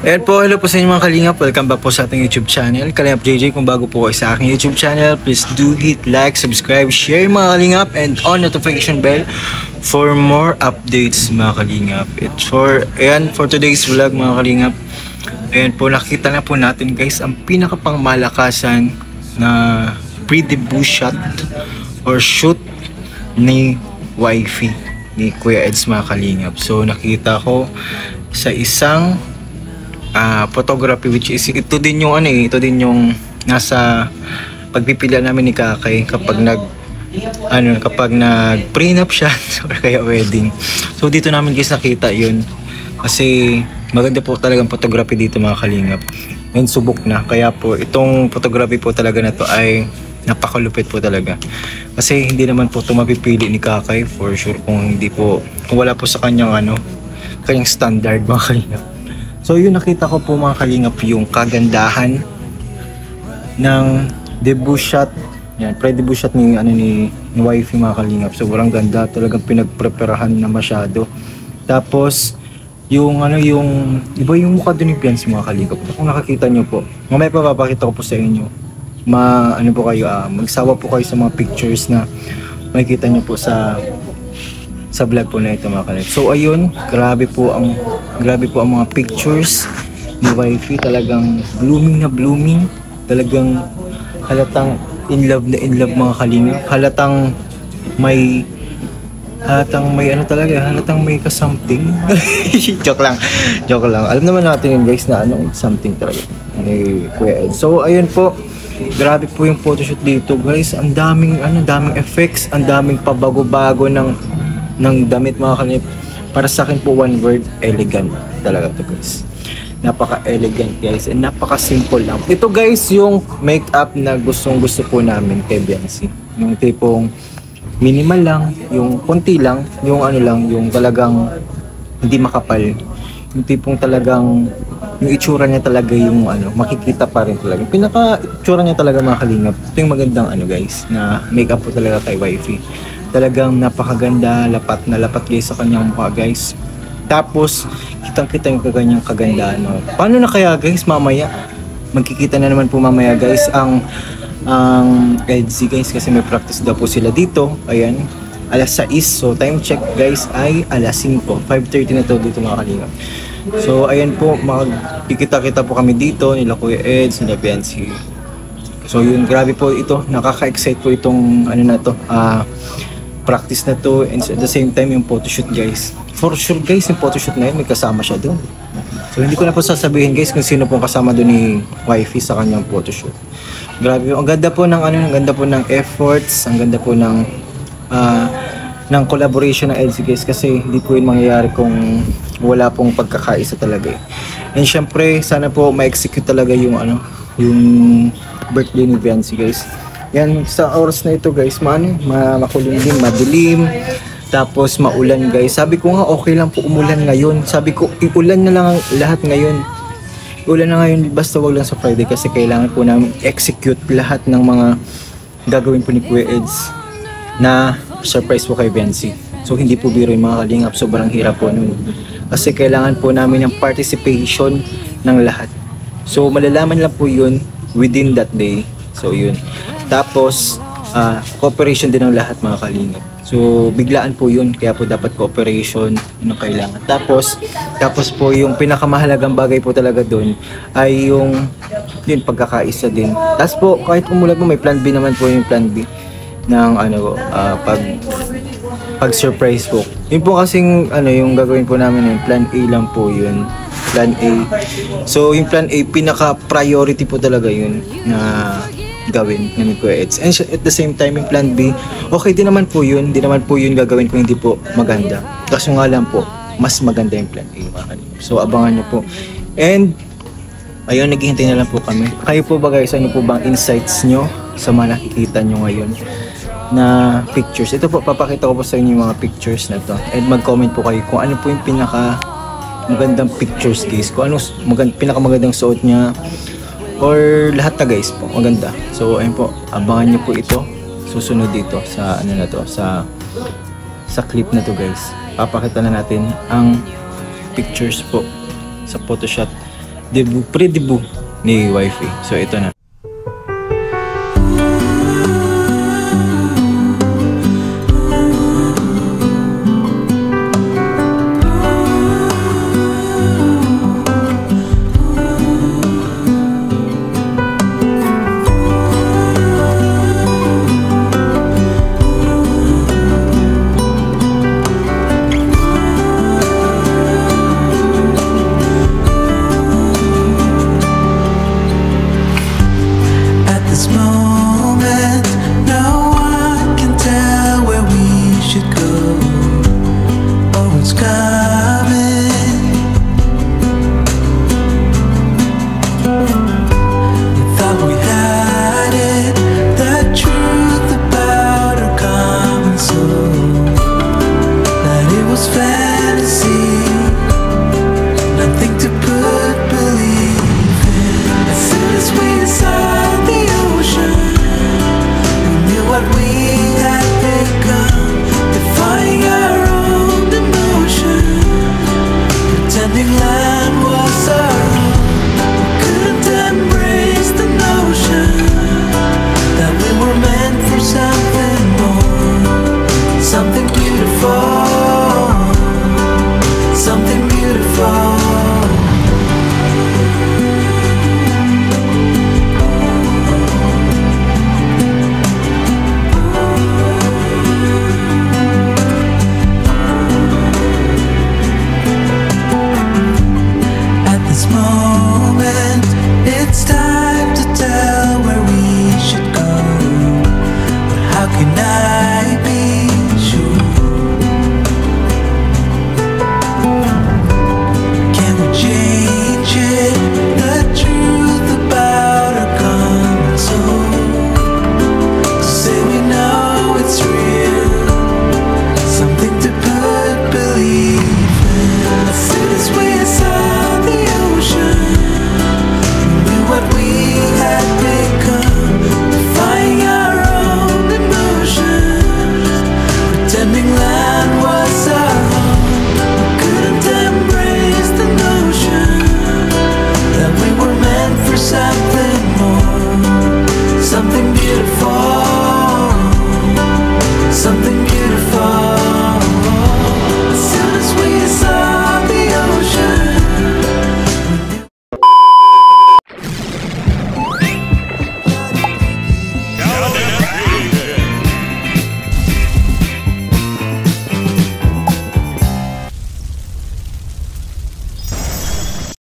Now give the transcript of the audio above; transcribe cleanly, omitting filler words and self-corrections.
Ayan po, hello po sa inyo mga Kalingap. Welcome back po sa ating YouTube channel, Kalingap JJ. Kung bago po kayo sa aking YouTube channel, please do hit like, subscribe, share mga Kalingap, and on notification bell for more updates mga Kalingap. For today's vlog mga Kalingap, ayan po, nakita na po natin guys ang pinakapangmalakasan na pre-debut shot or shoot ni wifey ni Kuya Eds mga Kalingap. So nakita ko sa isang photography, which is ito din yung ito din yung nasa pagpipila namin ni Kakay kapag kapag nag-prenup siya or kaya wedding. So dito namin guys nakita yun kasi maganda po talagang photography dito mga Kalingap, and subok na, kaya po itong photography po talaga na to ay napakalupit po talaga kasi hindi naman po ito mapipili ni Kakay for sure kung wala po sa kanyang kanyang standard mga Kalingap. So yun, nakita ko po mga Kalingap yung kagandahan ng debut shot. Yan, pre-debut shot ni wifey mga Kalingap. Sobrang ganda, talagang pinagpreparahan na masyado. Tapos yung iba yung mukha doon ni Pians mga Kalingap. Kung nakakita nyo po, mamaya papapakita ko po sa inyo. Magsawa po kayo sa mga pictures na makikita nyo po sa vlog po na ito mga Kalingap. So ayun, grabe po ang mga pictures ni wifey. Talagang blooming na blooming. Talagang halatang in love mga Kalingap. Halatang may halatang may ka-something. Joke lang. Alam naman natin yun guys na something talaga ni Kuya Ed. So ayun po, grabe po yung photoshoot dito guys. Ang daming effects, ang daming pabago-bago ng damit mga Kalingap. Para sa akin po, one word, elegant talaga to guys. Napaka-elegant guys, and napaka-simple lang. Ito guys yung make-up na gustong-gusto po namin kay Biancy. Yung tipong minimal lang, yung konti lang, yung yung talagang hindi makapal. Yung tipong talagang yung itsura niya talaga yung makikita pa rin talaga. Pinaka-itsura niya talaga mga Kalingap. Ito yung magandang guys, na make-up po talaga kay wifey. Talagang napakaganda, lapat na lapat guys sa kanyang mukha guys. Tapos kitang-kita yung kaganyang kagandahan. Paano na kaya guys mamaya? Magkikita na naman po mamaya guys ang EDSI guys, kasi may practice daw po sila dito. Ayan, alas 6. So time check guys ay alas 5. 5:30 na to dito mga Kalingap. So ayan po, magkikita-kita po kami dito nila Kuya Eds, nila Biancy. So yun, grabe po ito, nakaka-excite po itong practice na to, and at the same time yung photoshoot guys. For sure guys, yung photoshoot na yun may kasama siya doon. So hindi ko na po sasabihin guys kung sino pong kasama doon ni wifey sa kanyang photoshoot. Grabe, ang ganda po ng ang ganda po ng efforts, ang ganda po ng collaboration ng EDSI guys, kasi hindi po yun mangyayari kung wala pong pagkakaisa talaga eh. And syempre sana po ma-execute talaga yung yung birthday ni Biancy guys. Yan, sa oras na ito guys, makulimlim, madilim, tapos maulan guys. Sabi ko nga okay lang po umulan ngayon. Sabi ko iulan na lang lahat ngayon. Ulan na ngayon, basta wag lang sa Friday, kasi kailangan po namin execute lahat ng mga gagawin po ni Kuya Eds na surprise po kay Biancy. So hindi po biro yung mga Kalingap, sobrang hirap po nun. Kasi kailangan po namin yung participation ng lahat. So malalaman lang po yun within that day. So yun. Tapos cooperation din ng lahat mga Kalingap. So biglaan po yun, kaya po dapat cooperation yung kailangan. Tapos po yung pinakamahalagang bagay po talaga doon ay yung pagkakaisa din. Tapos po kahit umulat mo, may plan B naman po, yung plan B ng pag surprise po. Yun po kasing yung gagawin po namin, yung plan A lang po yun. Plan A. So yung plan A, pinaka priority po talaga yun na gawin namin Kuya Eds. And at the same time yung plan B, okay din naman po yun. Hindi naman po yun gagawin kung hindi po maganda. Kaso nga lang po, mas maganda yung plan A mga Kalingap. So abangan nyo po. And ayun, naghihintay na lang po kami. Kayo po ba guys, ano po bang insights nyo sa mga nakikita nyo ngayon na pictures? Ito po, papakita ko po sa inyo yung mga pictures na to. And mag-comment po kayo kung ano po yung pinaka magandang pictures guys. Kung ano pinakamagandang suot niya, or lahat na guys po, maganda. So ayun po, abangan nyo po ito susunod dito sa sa clip na to guys. Papakita na natin ang pictures po sa photoshoot pre-debut ni Wifey. So ito na. This moment, no one can tell where we should go. Oh, it's gone.